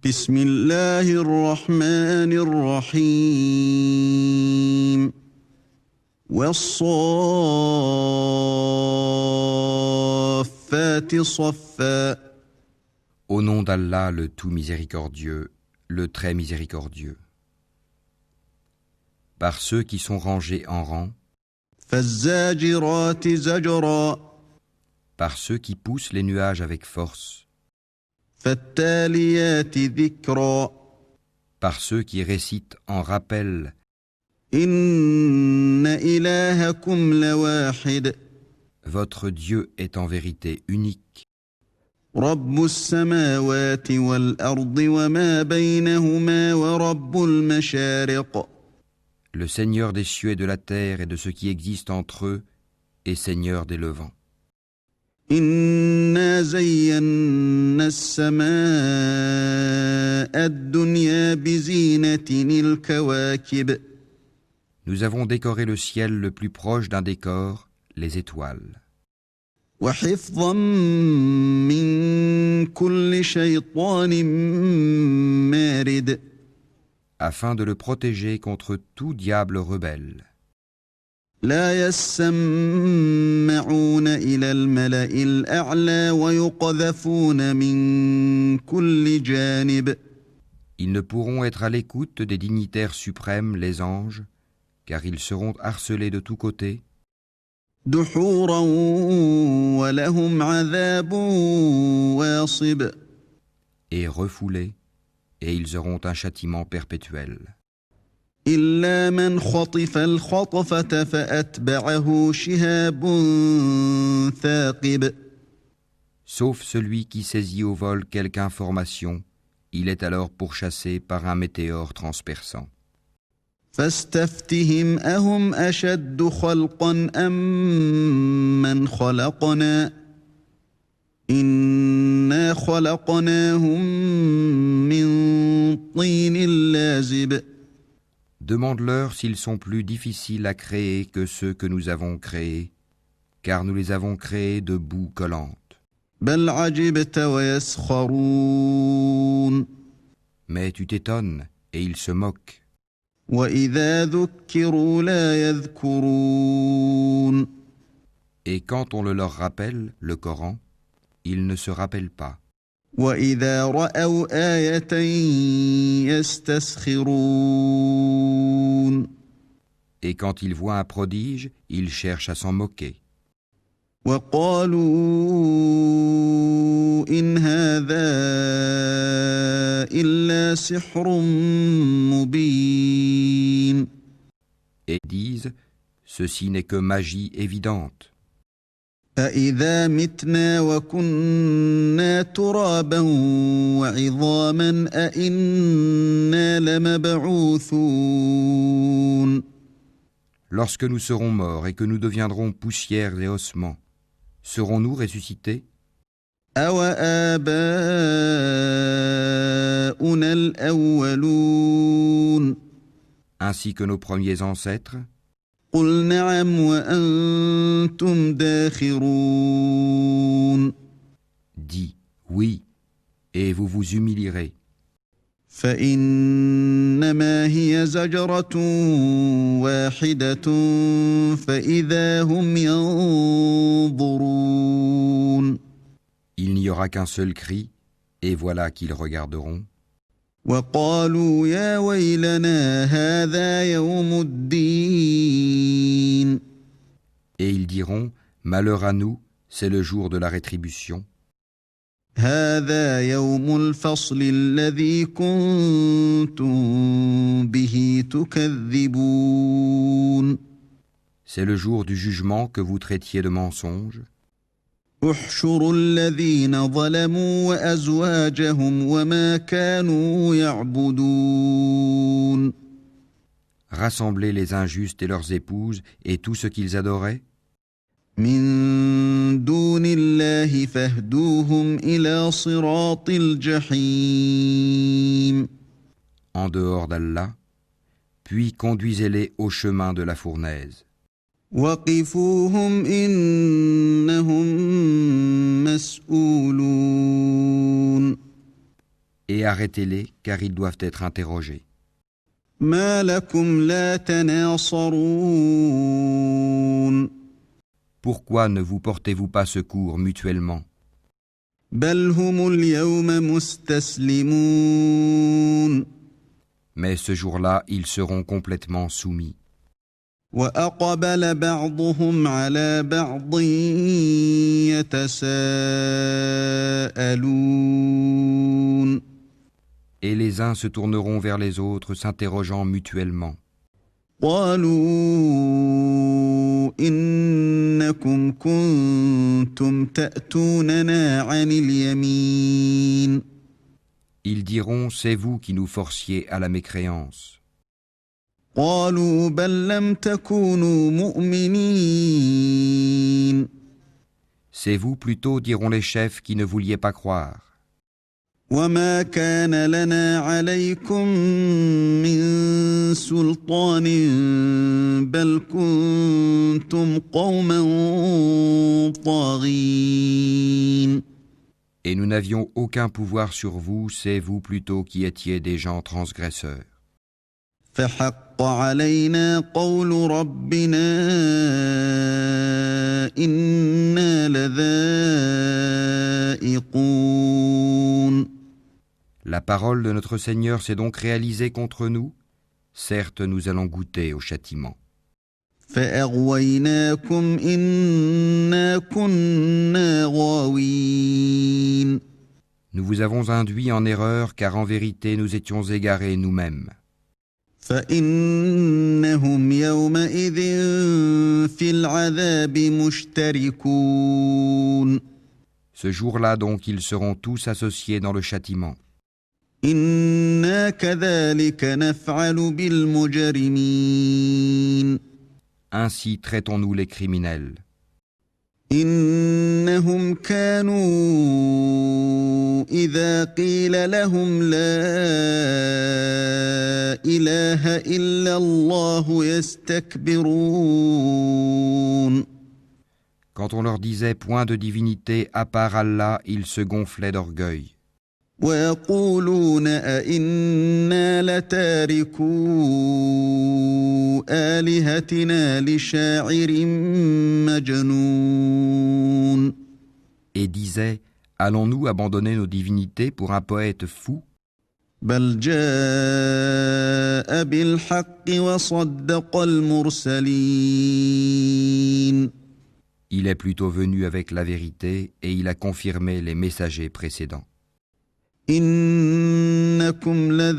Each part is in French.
بسم الله الرحمن الرحيم والصافات صفا Au nom d'Allah, le tout miséricordieux, le très miséricordieux. Par ceux qui sont rangés en rang, فالزاجرات زجرا par ceux qui poussent les nuages avec force, فالتاليات ذكرا par ceux qui récitent en rappel, إن إلهكم لواحد votre Dieu est en vérité unique, رب السماوات والأرض وما بينهما ورب المشارق le Seigneur des cieux et de la terre et de ce qui existe entre eux, et Seigneur des levants. إنا زينا السماء الدنيا بزينة الكواكب Nous avons décoré le ciel le plus proche d'un décor, les étoiles, وحفظا من كل شيطان مارد afin de le protéger contre tout diable rebelle. لا يسمعون إلى الملأ الأعلى ويقذفون من كل جانب Ils ne pourront être à l'écoute des dignitaires suprêmes, les anges, car ils seront harcelés de tous côtés, دحورا ولهم عذاب واصب et refoulés, et ils auront un châtiment perpétuel. إلا من خطف الخطفة فأتبعه شهاب ثاقب Sauf celui qui saisit au vol quelque information, il est alors pourchassé par un météore transperçant. فاستفتهم أهم أشد خلقا أم من خلقنا إنا خلقناهم من طين لازب Demande-leur s'ils sont plus difficiles à créer que ceux que nous avons créés, car nous les avons créés de boue collante. بل عجبت ويسخرون Mais tu t'étonnes, et ils se moquent. وإذا ذكروا لا يذكرون Et quand on le leur rappelle, le Coran, ils ne se rappellent pas. وإذا رأوا آية يستسخرون Et quand ils voient un prodige, ils cherchent à s'en moquer. وقالوا إن هذا إلا سحر مبين Et disent, ceci n'est que magie évidente. أإذا متنا وكنا ترابا وعظاما أإنا لمبعوثون Lorsque nous serons morts et que nous deviendrons poussière et ossements, serons-nous ressuscités? أوآباؤنا الأولون Ainsi que nos premiers ancêtres? قل نعم وأنتم داخرون Dis, oui, et vous vous humilierez. فإنما هي زجرة واحدة فإذا هم ينظرون Il n'y aura qu'un seul cri, et voilà qu'ils regarderont. وقالوا يا ويلنا هذا يوم الدين Et ils diront, malheur à nous, c'est le jour de la rétribution. هذا يوم الفصل الذي كنتم به تكذبون C'est le jour du jugement que vous traitiez de mensonge. احشروا الذين ظلموا وأزواجهم وما كانوا يعبدون Rassemblez les injustes et leurs épouses et tout ce qu'ils adoraient. من دون الله فاهدوهم إلى صراط الجحيم En dehors d'Allah, puis conduisez-les au chemin de la fournaise. وقفوهم إنهم مسؤولون Et arrêtez-les, car ils doivent être interrogés. ما لكم لا تناصرون Pourquoi ne vous portez-vous pas secours mutuellement? بل هم اليوم مستسلمون Mais ce jour-là, ils seront complètement soumis. وأقبل بعضهم على بعض يتساءلون Et les uns se tourneront vers les autres, s'interrogeant mutuellement. قالوا إنكم كنتم تأتوننا عن اليمين Ils diront, c'est vous qui nous forciez à la mécréance. قالوا بل لم تكونوا مؤمنين C'est vous plutôt, diront les chefs, qui ne vouliez pas croire. وما كان لنا عليكم من سلطان بل كنتم قوما طاغين Et nous n'avions aucun pouvoir sur vous, c'est vous plutôt qui étiez des gens transgresseurs. فحق علينا قول ربنا إنا لذائقون La parole de notre Seigneur s'est donc réalisée contre nous. Certes, nous allons goûter au châtiment. فأغويناكم إنا كنا غاوين Nous vous avons induit en erreur, car en vérité nous étions égarés nous-mêmes. فإنهم يومئذ في العذاب مشتركون Ce jour-là donc, ils seront tous associés dans le châtiment. إنا كذلك نفعل بالمجرمين Ainsi traitons-nous les criminels. إنهم كانوا إذا قيل لهم لا إله إلا الله يستكبرون Quand on leur disait point de divinité à part Allah, ils se gonflaient d'orgueil. ويقولون أئنا لتاركو آلهتنا لشاعر مجنون Et disaient, allons-nous abandonner nos divinités pour un poète fou? بل جاء بالحق وصدق المرسلين Il est plutôt venu avec la vérité et il a confirmé les messagers précédents. إنكم لذائق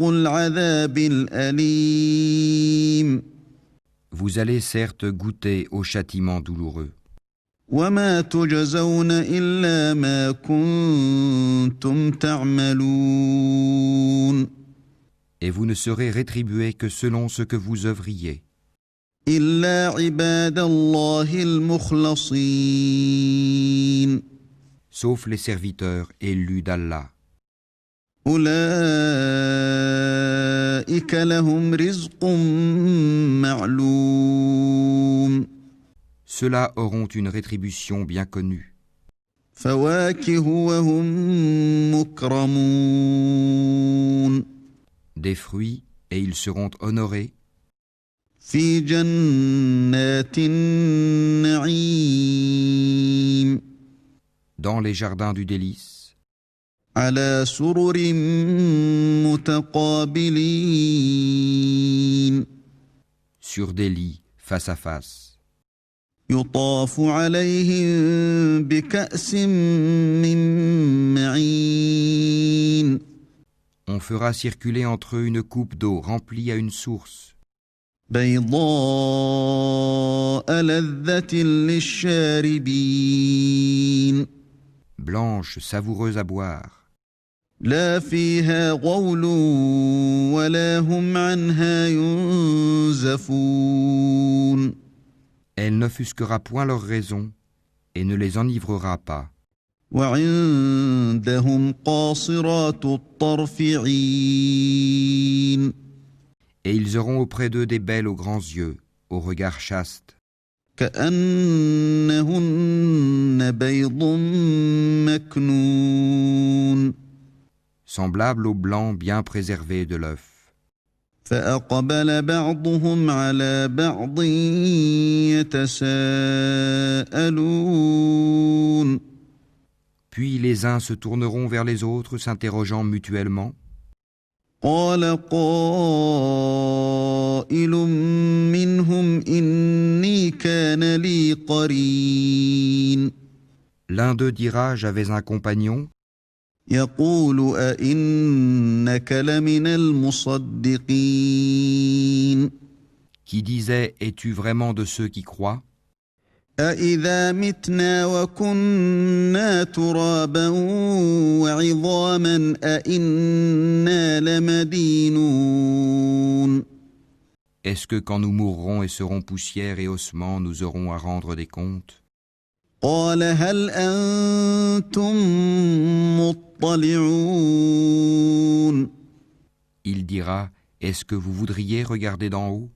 العذاب الأليم Vous allez certes goûter au châtiment douloureux. وما تجزون إلا ما كنتم تعملون Et vous ne serez rétribués que selon ce que vous œuvriez. إلا عباد الله المخلصين Sauf les serviteurs élus d'Allah. أولئك لهم رزق معلوم Ceux-là auront une rétribution bien connue. فواكه وهم مكرمون Des fruits, et ils seront honorés في جنات النعيم dans les jardins du délice, على سرر متقابلين sur des lits face à face. يطاف عليهم بكأس من معين On fera circuler entre eux une coupe d'eau remplie à une source, بيضاء لذة للشاربين blanche, savoureuse à boire. لا فيها غول ولا هم عنها ينزفون Elle n'offusquera point leur raison et ne les enivrera pas. وعندهم قاصرات الطرف عين Et ils auront auprès d'eux des belles aux grands yeux, au regard chaste. كأنهن بيض مكنون semblable au blanc bien préservé de l'œuf. فأقبل بعضهم على بعض يتساءلون Puis les uns se tourneront vers les autres, s'interrogeant mutuellement. قال قائل منهم إني كان لي قرين L'un d'eux dira, j'avais un compagnon, يقول أئنك لمن المصدقين qui disait, es-tu vraiment de ceux qui croient? أإذا متنا وكنا ترابا وعظاما أإنا لمدينون Est-ce que quand nous mourrons et serons poussière et ossements, nous aurons à rendre des comptes? قال هل أنتم مطلعون Il dira, est-ce que vous voudriez regarder d'en haut?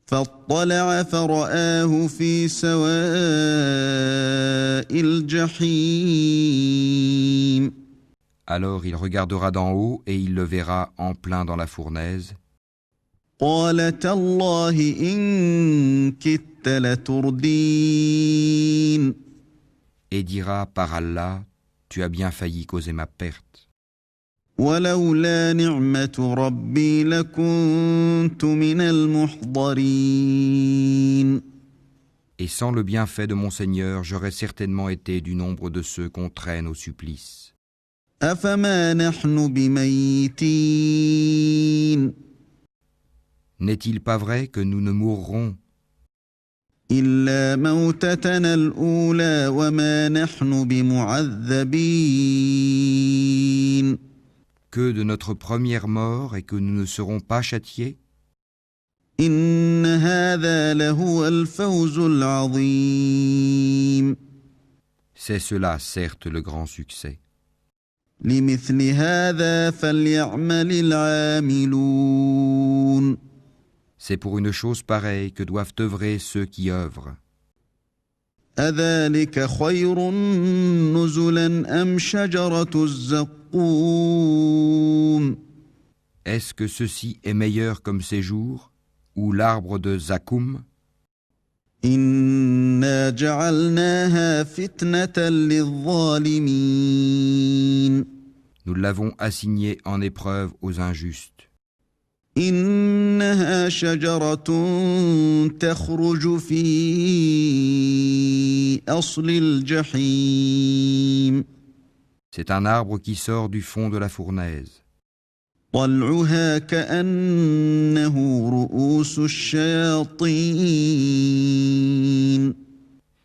فاطلع فرآه في سواء الجحيم Alors il regardera d'en haut et il le verra en plein dans la fournaise. قال تالله إن كدت لتردين Et dira, par Allah, tu as bien failli causer ma perte. ولولا نعمة ربي لكنت من المحضرين Et sans le bienfait de mon Seigneur, j'aurais certainement été du nombre de ceux qu'on traîne au supplice. أفما نحن بميتين N'est-il pas vrai que nous ne mourrons إلا موتتنا الأولى وما نحن بمعذبين que de notre première mort et que nous ne serons pas châtiés? إن هذا لهو الفوز العظيم C'est cela, certes, le grand succès. لمثل هذا فليعمل العاملون C'est pour une chose pareille que doivent œuvrer ceux qui œuvrent. أذلك خير نزلا أم شجرة الزقوم Est-ce que ceci est meilleur comme séjour, ou l'arbre de Zakoum? إنا جعلناها فتنة للظالمين Nous l'avons assigné en épreuve aux injustes. إنها شجرة تخرج في أصل الجحيم C'est un arbre qui sort du fond de la fournaise. طلعها كأنه رؤوس الشياطين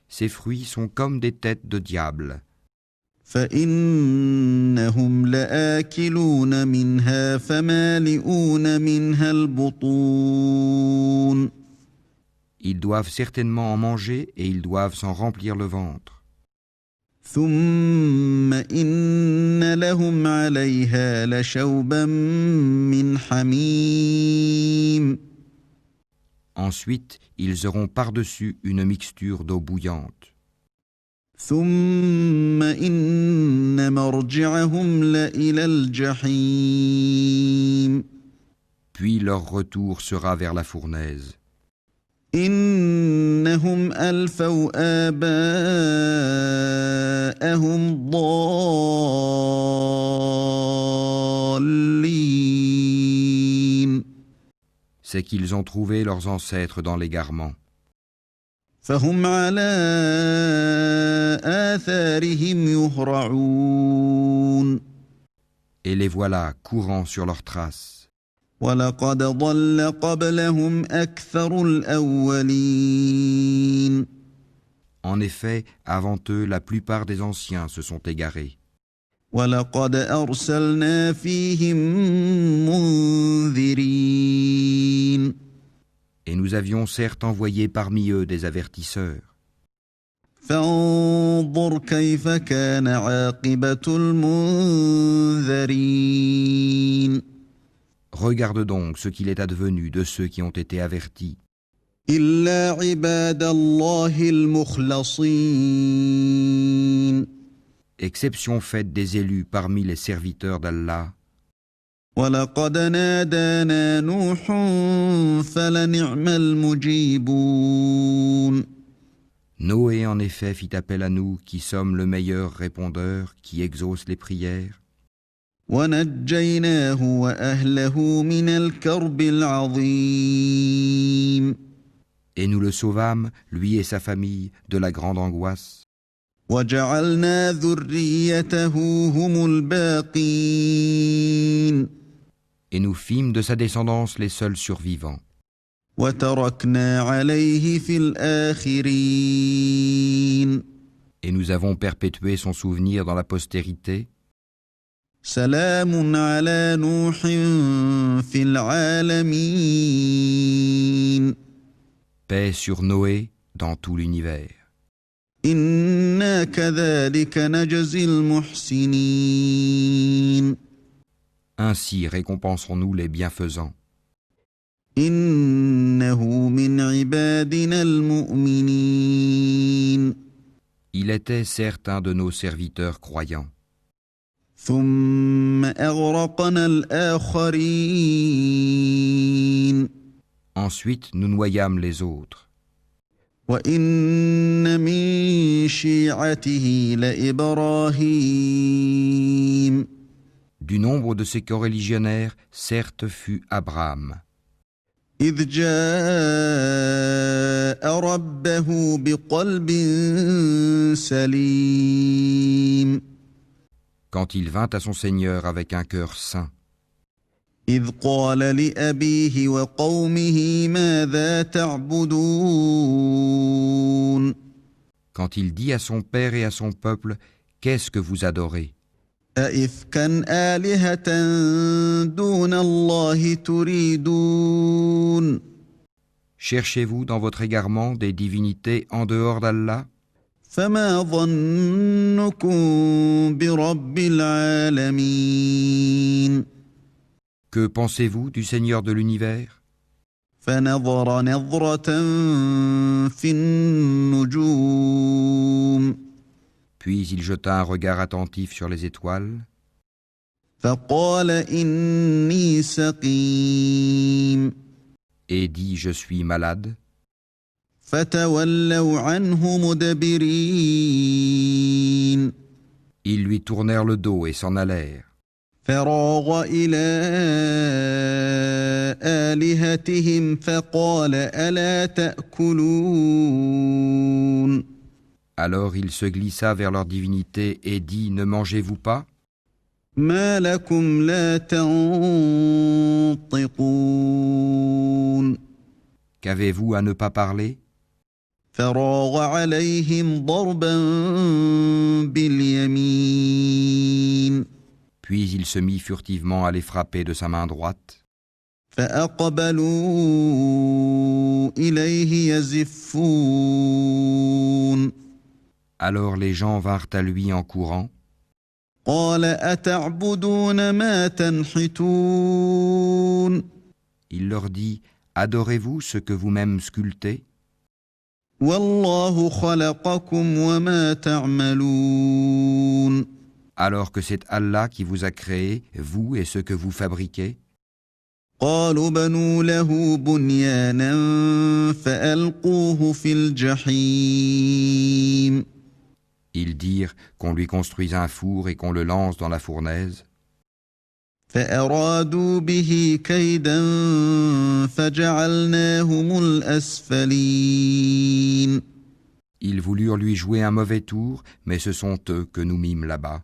Ses fruits sont comme des têtes de diable. فإنهم لآكلون منها فمالئون منها البطون Ils doivent certainement en manger et ils doivent s'en remplir le ventre. ثم إن لهم عليها لشوبا من حميم Ensuite, ils auront par-dessus une mixture d'eau bouillante. ثم إن مرجعهم لإلى الجحيم Puis leur retour sera vers la fournaise. إنهم ألفوا آباءهم ضالين C'est qu'ils ont trouvé leurs ancêtres dans l'égarement. فهم على آثارهم يهرعون Et les voilà courant sur leurs traces. ولقد ضل قبلهم أكثر الأولين En effet, avant eux, la plupart des anciens se sont égarés. ولقد أرسلنا فيهم منذرين Et nous avions certes envoyé parmi eux des avertisseurs. فانظر كيف كان عاقبة المنذرين Regarde donc ce qu'il est advenu de ceux qui ont été avertis. إلا عباد الله المخلصين Exception faite des élus parmi les serviteurs d'Allah. ولقد نادانا نوح فلنعم المجيبون Noé en effet fit appel à nous qui sommes le meilleur répondeur qui exauce les prières. ونجيناه وأهله من الكرب العظيم Et nous le sauvâmes, lui et sa famille, de la grande angoisse. وجعلنا ذريته هم الباقين Et nous fîmes de sa descendance les seuls survivants. وتركنا عليه في الآخرين Et nous avons perpétué son souvenir dans la postérité. سلام على نوح في العالمين Paix sur Noé dans tout l'univers. إنا كذلك نجزي المحسنين Ainsi récompensons-nous les bienfaisants. إنه من عبادنا المؤمنين Il était certes un de nos serviteurs croyants. ثم أغرقنا الآخرين Ensuite, nous noyâmes les autres. وإن من شيعته لإبراهيم Du nombre de ces coreligionnaires, certes fut Abraham, إذ جاء ربه بقلب سليم quand il vint à son Seigneur avec un cœur saint, إذ قال لأبيه وقومه ماذا تعبدون quand il dit à son père et à son peuple, « Qu'est-ce que vous adorez ? أئفكا آلهة دون الله تريدون Cherchez-vous dans votre égarement des divinités en dehors d'Allah ? فما ظنكم برب العالمين Que pensez-vous du Seigneur de l'univers ? فنظر نظرة في النجوم Puis il jeta un regard attentif sur les étoiles فقال إني سقيم et dit, « Je suis malade ». فتولوا عنه مدبرين Ils lui tournèrent le dos et s'en allèrent. فراغ إلى آلهتهم فقال ألا تأكلون Alors il se glissa vers leur divinité et dit, « Ne mangez-vous pas ? ما لكم لا تنطقون Qu'avez-vous à ne pas parler ?» فراغ عليهم ضربا باليمين Puis il se mit furtivement à les frapper de sa main droite. فأقبلوا إليه يزفون Alors les gens vinrent à lui en courant. قال أتعبدون ما تنحتون Il leur dit, « Adorez-vous ce que vous-même sculptez ? والله خلقكم وما تعملون Alors que c'est Allah qui vous a créé, vous et ce que vous fabriquez. » قالوا بنوا له بنيانا فألقوه في الجحيم Ils dirent qu'on lui construise un four et qu'on le lance dans la fournaise. فأرادوا به كيدا فجعلناهم الأسفلين Ils voulurent lui jouer un mauvais tour, mais ce sont eux que nous mîmes là-bas.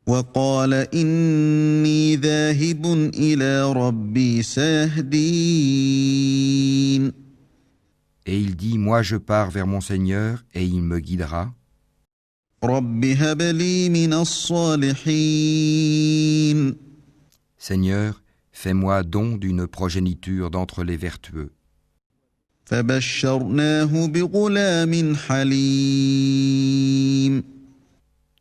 وقال إني ذاهب إلى ربي سيهدين Et il dit, « Moi je pars vers mon Seigneur et il me guidera. رب هب لي من الصالحين Seigneur, fais-moi don d'une progéniture d'entre les vertueux. » فبشرناه بغلام حليم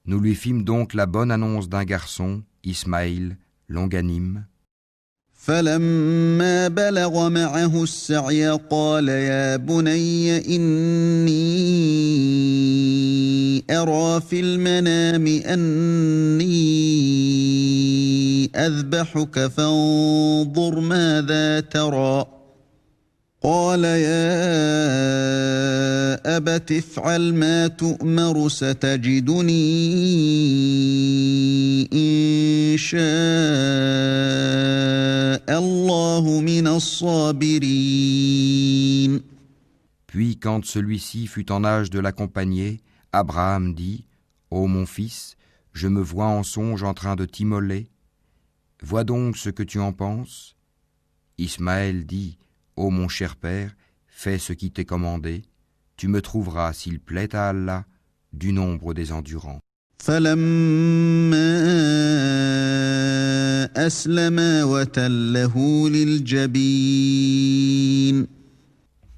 Nous lui fîmes donc la bonne annonce d'un garçon, Ismaïl, longanime. فلما بلغ معه السعي قال يا بني إني أرى في المنام أني أذبحك فانظر ماذا ترى قال يا أبت افعل ما تؤمر ستجدني إن شاء الله من الصابرين. Puis quand celui-ci fut en âge de l'accompagner, Abraham dit, « Ô mon fils, je me vois en songe en train de t'immoler. Vois donc ce que tu en penses. » Ismaël dit, « Ô mon cher père, fais ce qui t'est commandé. Tu me trouveras, s'il plaît à Allah, du nombre des endurants. » فلما أسلما وتله للجبين.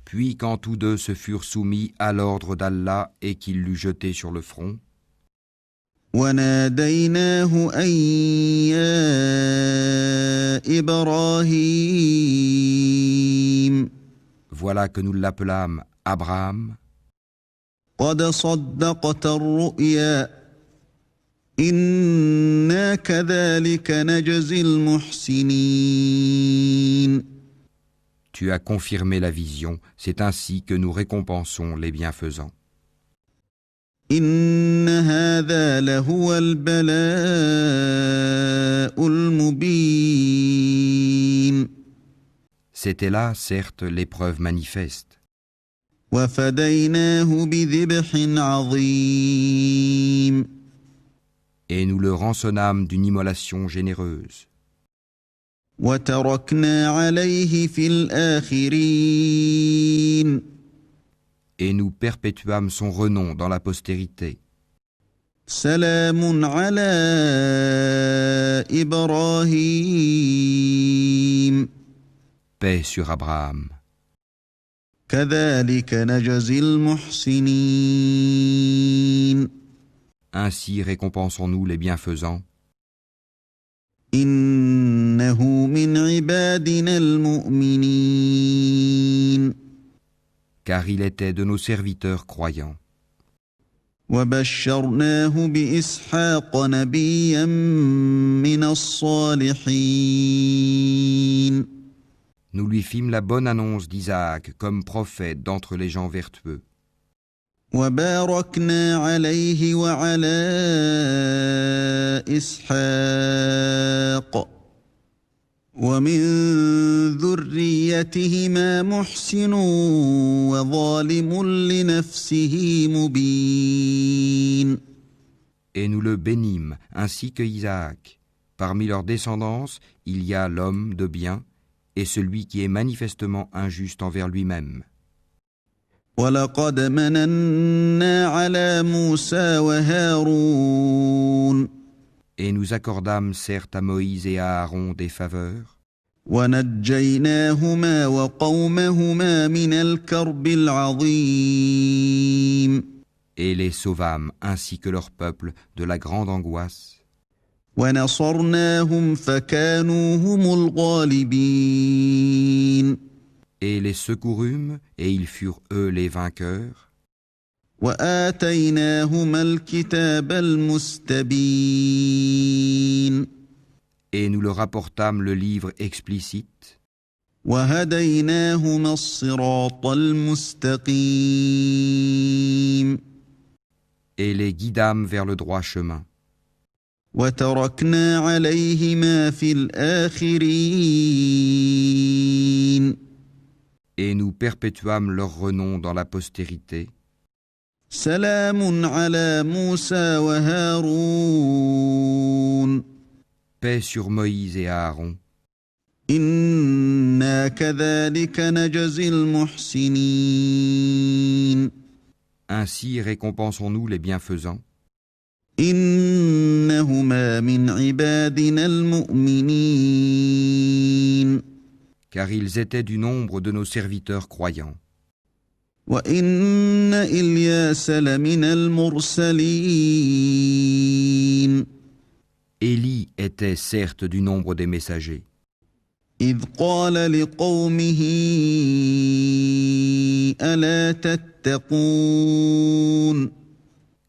Puis quand tous deux se furent soumis à l'ordre d'Allah et qu'il l'eut jeté sur le front, وناديناه أن يا إبراهيم voilà que nous l'appelâmes Abraham, قد صدقت الرؤيا إنا كذلك نجزي المحسنين. tu as confirmé la vision, c'est ainsi que nous récompensons les bienfaisants. إن هذا لهو البلاء المبين. C'était là, certes, l'épreuve manifeste, وفديناه بذبح عظيم. et nous le rançonnâmes d'une immolation généreuse, وتركنا عليه في الآخرين. et nous perpétuâmes son renom dans la postérité. سلام على إبراهيم Paix sur Abraham. كذلك نجزي المحسنين. Ainsi récompensons-nous les bienfaisants, إنه من عبادنا المؤمنين. car il était de nos serviteurs croyants. وبشرناه بإسحاق نبيا من الصالحين. Nous lui fîmes la bonne annonce d'Isaac comme prophète d'entre les gens vertueux. وباركنا عليه وعلى إسحاق ومن ذريتهما محسن وظالم لنفسه مبين. Et nous le bénîmes, ainsi que Isaac. Parmi leur descendance, il y a l'homme de bien et celui qui est manifestement injuste envers lui-même. ولقد مننا على موسى وهارون Et nous accordâmes certes à Moïse et à Aaron des faveurs, ونجيناهما وقومهما من الكرب العظيم. et les sauvâmes ainsi que leur peuple de la grande angoisse, ونصرناهم فكانوا هم الغالبين. et les secourûmes, et ils furent eux les vainqueurs, وآتيناهما الكتاب المستبين. et nous leur apportâmes le livre explicite, وهديناهما الصراط المستقيم. et les guidâmes vers le droit chemin. وتركنا عليهما في الآخرين. Et nous perpétuâmes leur renom dans la postérité. سلام على موسى وهارون Paix sur Moïse et Aaron. إنا كذلك نجزي المحسنين. Ainsi récompensons-nous les bienfaisants, إنهما من عبادنا المؤمنين. car ils étaient du nombre de nos serviteurs croyants. وإن إلياس لمن المرسلين. Élie était certes du nombre des messagers, إذ قال لقومه ألا تتقون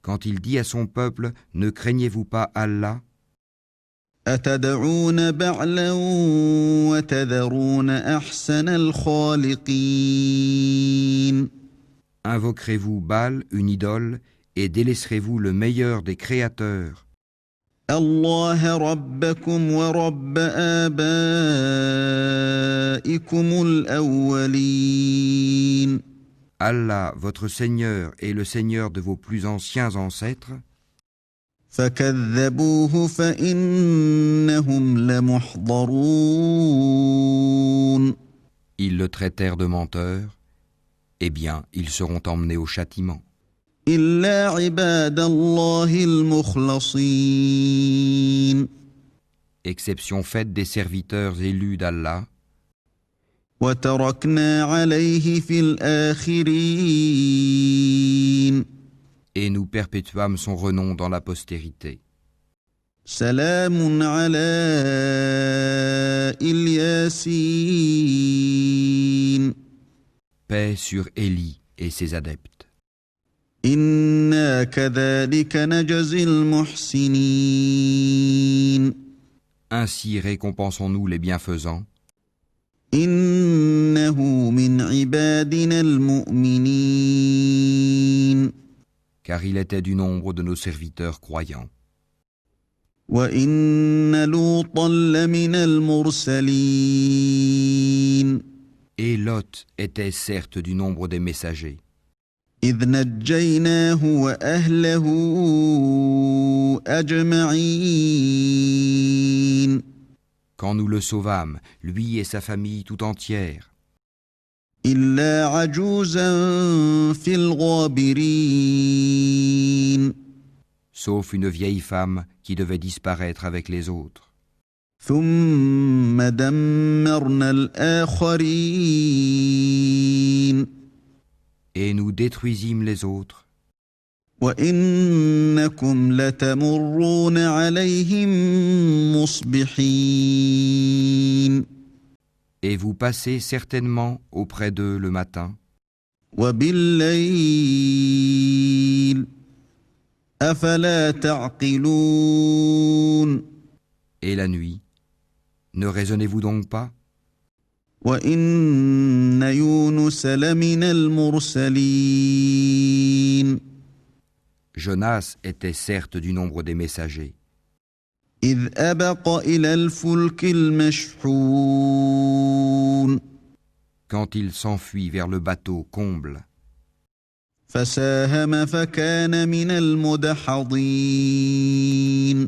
Quand il dit à son peuple, ne craignez-vous pas Allah? أتدعون بعلا وتذرون أحسن الخالقين Invoquerez-vous Baal, une idole, et délaisserez-vous le meilleur des créateurs, الله ربكم ورب آبائكم الأولين Allah, votre Seigneur, et le Seigneur de vos plus anciens ancêtres? فكذبوه فإنهم لمحضرون Ils le traitèrent de menteur. Eh bien, ils seront emmenés au châtiment. إلا عباد الله المخلصين Exception faite des serviteurs élus d'Allah, وتركنا عليه في الآخرين et nous perpétuâmes son renom dans la postérité. سلام على الياسين Paix sur Élie et ses adeptes. إنا كذلك نجزي المحسنين Ainsi récompensons-nous les bienfaisants, إنه من عبادنا المؤمنين car il était du nombre de nos serviteurs croyants. وإن لوطا لمن المرسلين Et Lot était certes du nombre des messagers, إذ نجيناه وأهله أجمعين quand nous le sauvâmes, lui et sa famille tout entière, إلا عجوزا في الغابرين sauf une vieille femme qui devait disparaître avec les autres. ثم دمرنا الآخرين Et nous détruisîmes les autres, وإنكم لتمرون عليهم مصبحين et vous passez certainement auprès d'eux le matin, وبالليل أفلا تعقلون et la nuit. Ne raisonnez-vous donc pas? وإن يونس لمن المرسلين Jonas était certes du nombre des messagers, إذ أبق إلى الفلك المشحون quand il s'enfuit vers le bateau comble, فساهم فكان من المدحضين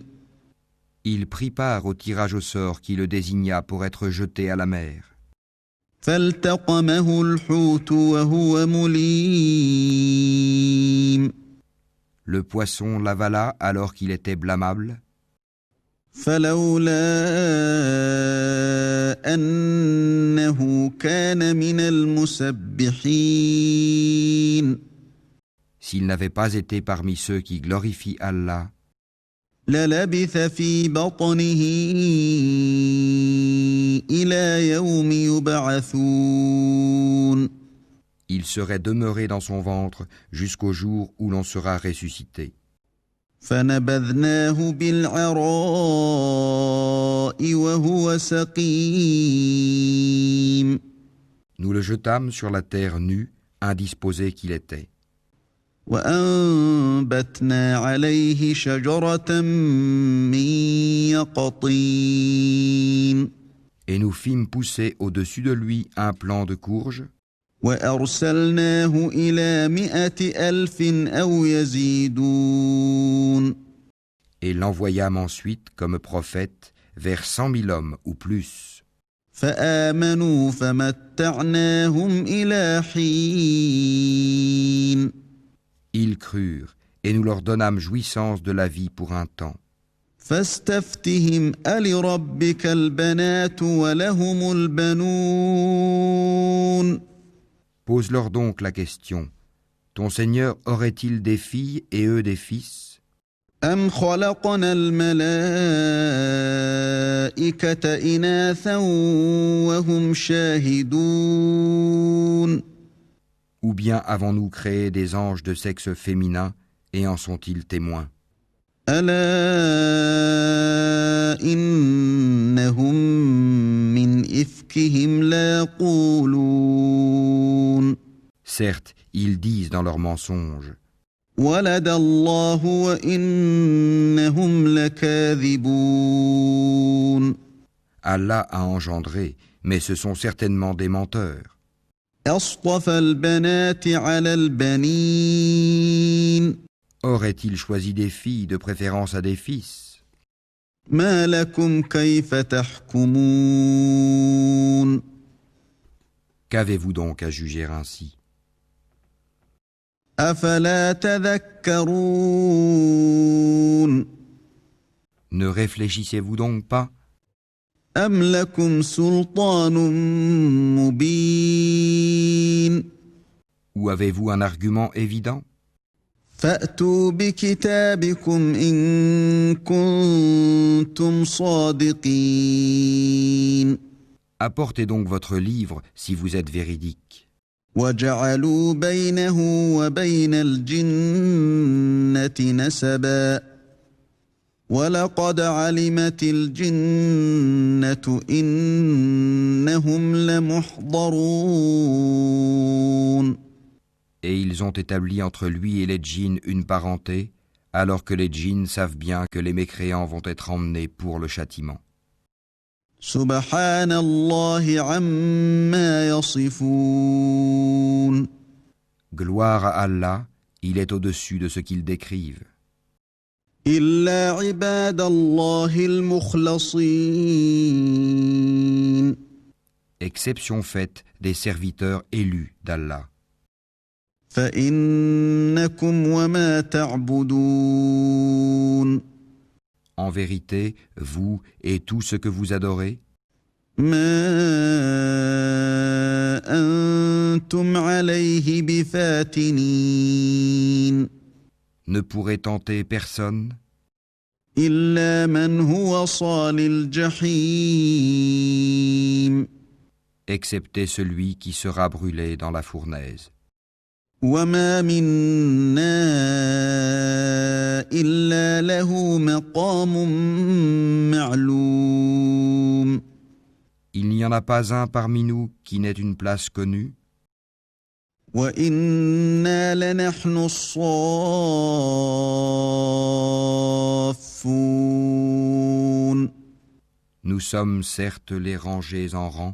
il prit part au tirage au sort qui le désigna pour être jeté à la mer. فالتقمه الحوت وهو مليم Le poisson l'avala alors qu'il était blâmable, فلولا أنه كان من المسبحين s'il n'avait pas été parmi ceux qui glorifient Allah, للبث في بطنه إلى يوم يبعثون il serait demeuré dans son ventre jusqu'au jour où l'on sera ressuscité. فنبذناه بالعراء وهو سقيم Nous le jetâmes sur la terre nue, indisposé qu'il était. وأنبتنا عليه شجرة من يقطين Et nous fîmes pousser au-dessus de lui un plant de courge, وأرسلناه إلى 100,000 أو يزيدون et l'envoyâmes ensuite comme prophète vers 100 000 hommes ou plus. فآمنوا فمتعناهم إلى حين Ils crurent, et nous leur donnâmes jouissance de la vie pour un temps. فاستفتهم ألربك البنات ولهم البنون Pose-leur donc la question. Ton Seigneur aurait-il des filles et eux des fils? أم خلقنا الملائكة إناثا وهم شاهدون Ou bien avons-nous créé des anges de sexe féminin et en sont-ils témoins? ألا إنهم من إفكهم ليقولون Certes, ils disent dans leurs mensonges, ولد الله وإنهم لكاذبون Allah a engendré, mais ce sont certainement des menteurs. أصطفى البنات على البنين Aurait-il choisi des filles de préférence à des fils? ما لكم كيف تحكمون Qu'avez-vous donc à juger ainsi? أفلا تذكرون Ne réfléchissez-vous donc pas? أم لكم سلطان مبين Ou avez-vous un argument évident? فأتوا بكتابكم إن كنتم صادقين Apportez donc votre livre si vous êtes véridique. وجعلوا بينه وبين الجنة نسبا ولقد علمت الجنة إنهم لمحضرون Et ils ont établi entre lui et les djinns une parenté, alors que les djinns savent bien que les mécréants vont être emmenés pour le châtiment. سبحان الله عما يصفون Gloire à Allah, il est au-dessus de ce qu'ils décrivent. إلا عباد الله المخلصين Exception faite des serviteurs élus d'Allah. فإنكم وما تعبدون En vérité, vous et tout ce que vous adorez, ما أنتم عليه بفاتنين ne pourrez tenter personne, إلا من هو صال الجحيم excepté celui qui sera brûlé dans la fournaise. وما منا إلا له مقام معلوم Il n'y en a pas un parmi nous qui n'ait une place connue, وإنا لنحن الصافون nous sommes certes les rangés en rang,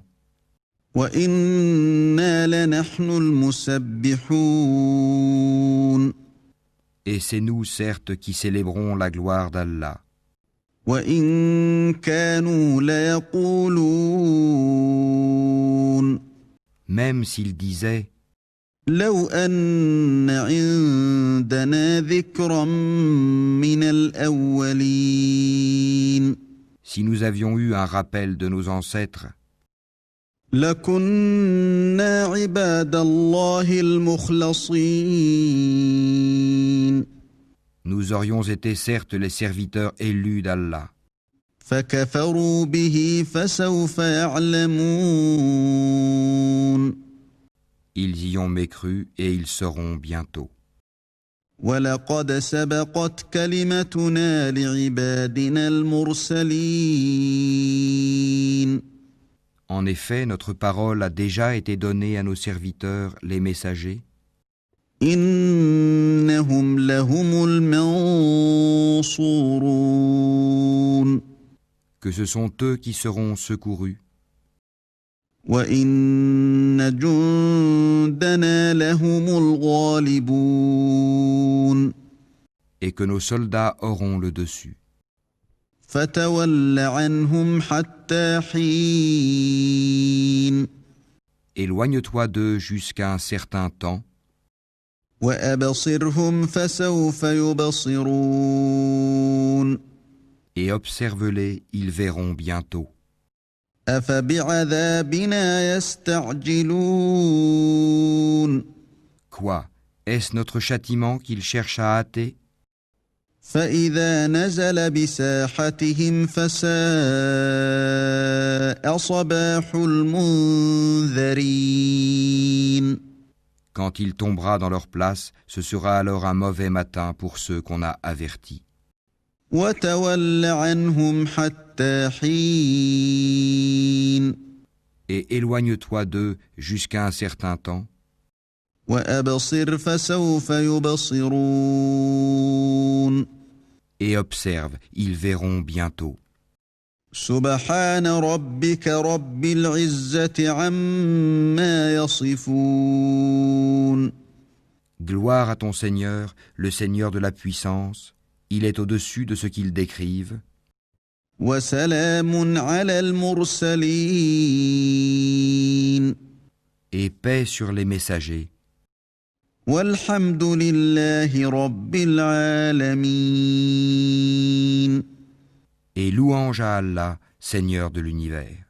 وإنا لنحن المسبحون et c'est nous certes qui célébrons la gloire d'Allah. وإن كانوا ليقولون Même s'ils disaient, لو أن عندنا ذكرا من الأولين si nous avions eu un rappel de nos ancêtres, لكنا عباد الله المخلصين nous aurions été certes les serviteurs élus d'Allah. فكفروا به فسوف يعلمون Ils y ont mécru et ils sauront bientôt. ولقد سبقت كلمتنا لعبادنا المرسلين En effet, notre parole a déjà été donnée à nos serviteurs, les messagers, إنهم لهم المنصورون que ce sont eux qui seront secourus, وإن جندنا لهم الغالبون et que nos soldats auront le dessus. فتول عنهم حتى حين Éloigne-toi d'eux jusqu'à un certain temps, وأبصرهم فسوف يبصرون et observe-les, ils verront bientôt. أفبعذابنا يستعجلون Quoi? Est-ce notre châtiment qu'ils cherchent à hâter? فإذا نزل بساحتهم فساء صباح المنذرين. Quand il tombera dans leur place, ce sera alors un mauvais matin pour ceux qu'on a avertis. وتول عنهم حتى حين. Et éloigne-toi d'eux jusqu'à un certain temps, وأبصر فسوف يبصرون. et observe, ils verront bientôt. سبحان ربك رب العزة عما يصفون. Gloire à ton Seigneur, le Seigneur de la puissance, il est au-dessus de ce qu'ils décrivent, وسلام على المرسلين. et paix sur les messagers, والحمد لله رب العالمين. et louange à Allah, Seigneur de l'univers.